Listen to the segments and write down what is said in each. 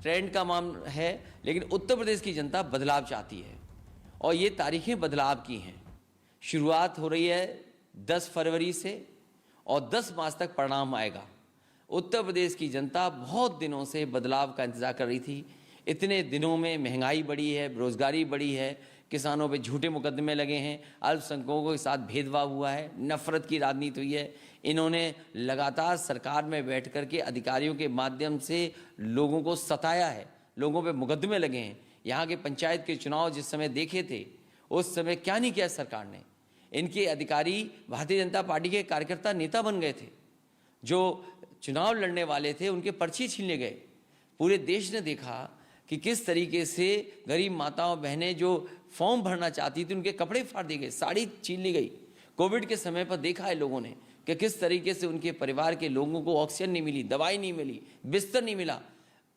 Trend का मामला है, लेकिन उत्तर प्रदेश की जनता बदलाव चाहती है और ये तारीखें बदलाव की हैं। शुरुआत हो रही है 10 फरवरी से और 10 मार्च तक परिणाम आएगा। उत्तर प्रदेश की जनता बहुत दिनों से बदलाव का इंतजार कर रही थी। इतने दिनों में महंगाई बढ़ी है, बेरोजगारी बढ़ी है, किसानों पे झूठे मुकदमे लगे हैं, अल्पसंख्यकों के साथ भेदभाव हुआ है, नफरत की राजनीति हुई है। इन्होंने लगातार सरकार में बैठ कर के अधिकारियों के माध्यम से लोगों को सताया है, लोगों पे मुकदमे लगे हैं। यहाँ के पंचायत के चुनाव जिस समय देखे थे, उस समय क्या नहीं किया सरकार ने। इनके अधिकारी भारतीय जनता पार्टी के कार्यकर्ता नेता बन गए थे। जो चुनाव लड़ने वाले थे उनके पर्चे छीनने गए। पूरे देश ने देखा कि किस तरीके से गरीब माताओं बहनें जो फॉर्म भरना चाहती थी उनके कपड़े फाड़ दिए गए, साड़ी छीन ली गई। कोविड के समय पर देखा है लोगों ने कि किस तरीके से उनके परिवार के लोगों को ऑक्सीजन नहीं मिली, दवाई नहीं मिली, बिस्तर नहीं मिला।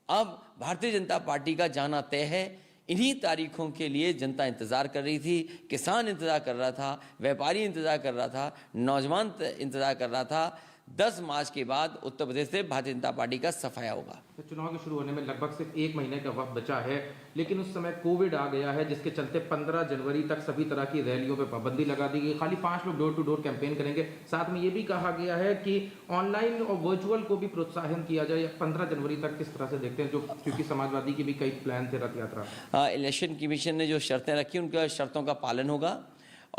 अब भारतीय जनता पार्टी का जाना तय है। इन्हीं तारीखों के लिए जनता इंतजार कर रही थी, किसान इंतजार कर रहा था, व्यापारी इंतजार कर रहा था, नौजवान इंतजार कर रहा था। 10 मार्च के बाद उत्तर प्रदेश से भारतीय जनता पार्टी का सफाया होगा। तो चुनाव के शुरू होने में लगभग सिर्फ 1 महीने का वक्त बचा है, लेकिन उस समय कोविड आ गया है, जिसके चलते 15 जनवरी तक सभी तरह की रैलियों पर पाबंदी लगा दी गई। खाली 5 लोग डोर टू डोर कैंपेन करेंगे। साथ में ये भी कहा गया है कि ऑनलाइन और वर्चुअल को भी प्रोत्साहन किया जाए। 15 जनवरी तक किस तरह से देखते हैं, जो क्योंकि समाजवादी के भी कई प्लान थे रथ यात्रा। इलेक्शन कमीशन ने जो शर्तें रखी उनका शर्तों का पालन होगा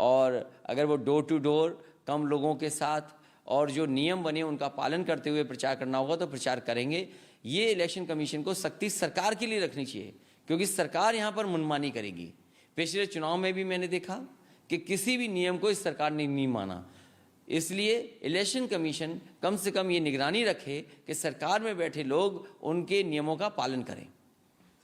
और अगर वो डोर टू डोर कम लोगों के साथ और जो नियम बने उनका पालन करते हुए प्रचार करना होगा तो प्रचार करेंगे। ये इलेक्शन कमीशन को सख्ती सरकार के लिए रखनी चाहिए, क्योंकि सरकार यहाँ पर मनमानी करेगी। पिछले चुनाव में भी मैंने देखा कि किसी भी नियम को इस सरकार ने नहीं माना। इसलिए इलेक्शन कमीशन कम से कम ये निगरानी रखे कि सरकार में बैठे लोग उनके नियमों का पालन करें।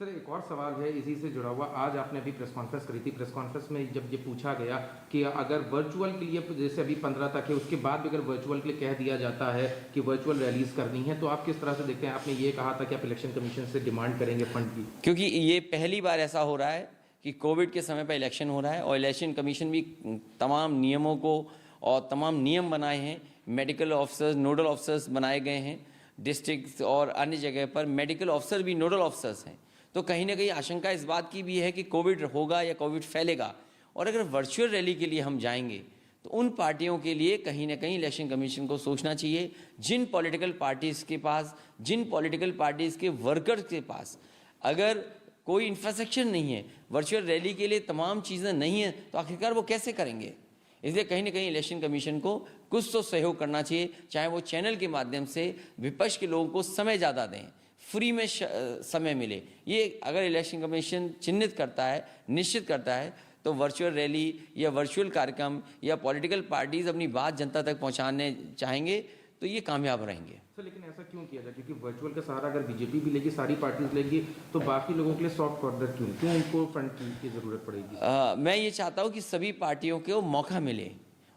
सर, एक और सवाल है इसी से जुड़ा हुआ। आज आपने अभी प्रेस कॉन्फ्रेंस करी थी। प्रेस कॉन्फ्रेंस में जब ये पूछा गया कि अगर वर्चुअल के लिए, जैसे अभी 15 तक है, उसके बाद भी अगर वर्चुअल के लिए कह दिया जाता है कि वर्चुअल रैलीज करनी है, तो आप किस तरह से देखते हैं? आपने ये कहा था कि आप इलेक्शन कमीशन से डिमांड करेंगे फंड की, क्योंकि ये पहली बार ऐसा हो रहा है कि कोविड के समय पर इलेक्शन हो रहा है और इलेक्शन कमीशन भी तमाम नियमों को और तमाम नियम बनाए हैं। मेडिकल ऑफिसर्स, नोडल ऑफिसर्स बनाए गए हैं। डिस्ट्रिक्ट और अन्य जगह पर मेडिकल ऑफिसर भी नोडल ऑफिसर्स हैं। तो कहीं ना कहीं आशंका इस बात की भी है कि कोविड होगा या कोविड फैलेगा। और अगर वर्चुअल रैली के लिए हम जाएंगे तो उन पार्टियों के लिए कहीं ना कहीं इलेक्शन कमीशन को सोचना चाहिए। जिन पॉलिटिकल पार्टीज़ के पास, जिन पॉलिटिकल पार्टीज़ के वर्कर्स के पास अगर कोई इंफ्रास्ट्रक्चर नहीं है, वर्चुअल रैली के लिए तमाम चीज़ें नहीं हैं, तो आखिरकार वो कैसे करेंगे? इसलिए कहीं ना कहीं इलेक्शन कमीशन को कुछ तो सहयोग करना चाहिए, चाहे वो चैनल के माध्यम से विपक्ष के लोगों को समय ज़्यादा दें, फ्री में समय मिले। ये अगर इलेक्शन कमीशन चिन्हित करता है, निश्चित करता है, तो वर्चुअल रैली या वर्चुअल कार्यक्रम या पॉलिटिकल पार्टीज अपनी बात जनता तक पहुंचाने चाहेंगे तो ये कामयाब रहेंगे। सर, लेकिन ऐसा क्यों किया जाए? क्योंकि वर्चुअल का सहारा अगर बीजेपी भी लेगी, सारी पार्टीज लेगी, तो बाकी लोगों के लिए सॉफ्ट कॉर्नर क्यों उनको फंड की जरूरत पड़ेगी? मैं ये चाहता हूँ कि सभी पार्टियों को मौका मिले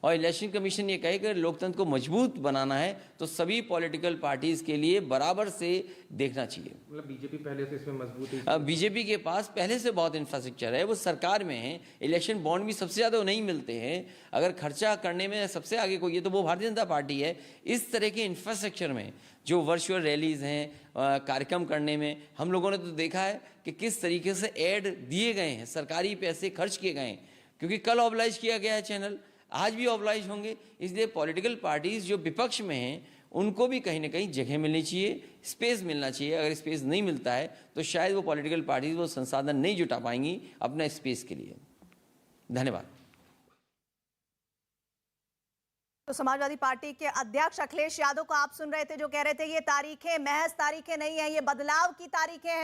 और इलेक्शन कमीशन ये कहे कि लोकतंत्र को मजबूत बनाना है तो सभी पॉलिटिकल पार्टीज के लिए बराबर से देखना चाहिए। मतलब बीजेपी पहले से इसमें मजबूत है? बीजेपी के पास पहले से बहुत इंफ्रास्ट्रक्चर है, वो सरकार में है। इलेक्शन बॉन्ड भी सबसे ज़्यादा नहीं मिलते हैं। अगर खर्चा करने में सबसे आगे कोई है तो वो भारतीय जनता पार्टी है। इस तरह के इंफ्रास्ट्रक्चर में जो वर्चुअल रैलीज हैं, कार्यक्रम करने में हम लोगों ने तो देखा है कि किस तरीके से ऐड दिए गए हैं, सरकारी पैसे खर्च किए गए हैं। क्योंकि कल ऑबलाइज किया गया है चैनल, आज भी ऑबलाइज होंगे। इसलिए पॉलिटिकल पार्टीज जो विपक्ष में हैं उनको भी कहीं ना कहीं जगह मिलनी चाहिए, स्पेस मिलना चाहिए। अगर स्पेस नहीं मिलता है तो शायद वो पॉलिटिकल पार्टीज वो संसाधन नहीं जुटा पाएंगी अपना स्पेस के लिए। धन्यवाद। तो समाजवादी पार्टी के अध्यक्ष अखिलेश यादव को आप सुन रहे थे, जो कह रहे थे ये तारीखें महज तारीखें नहीं है, ये बदलाव की तारीखें हैं।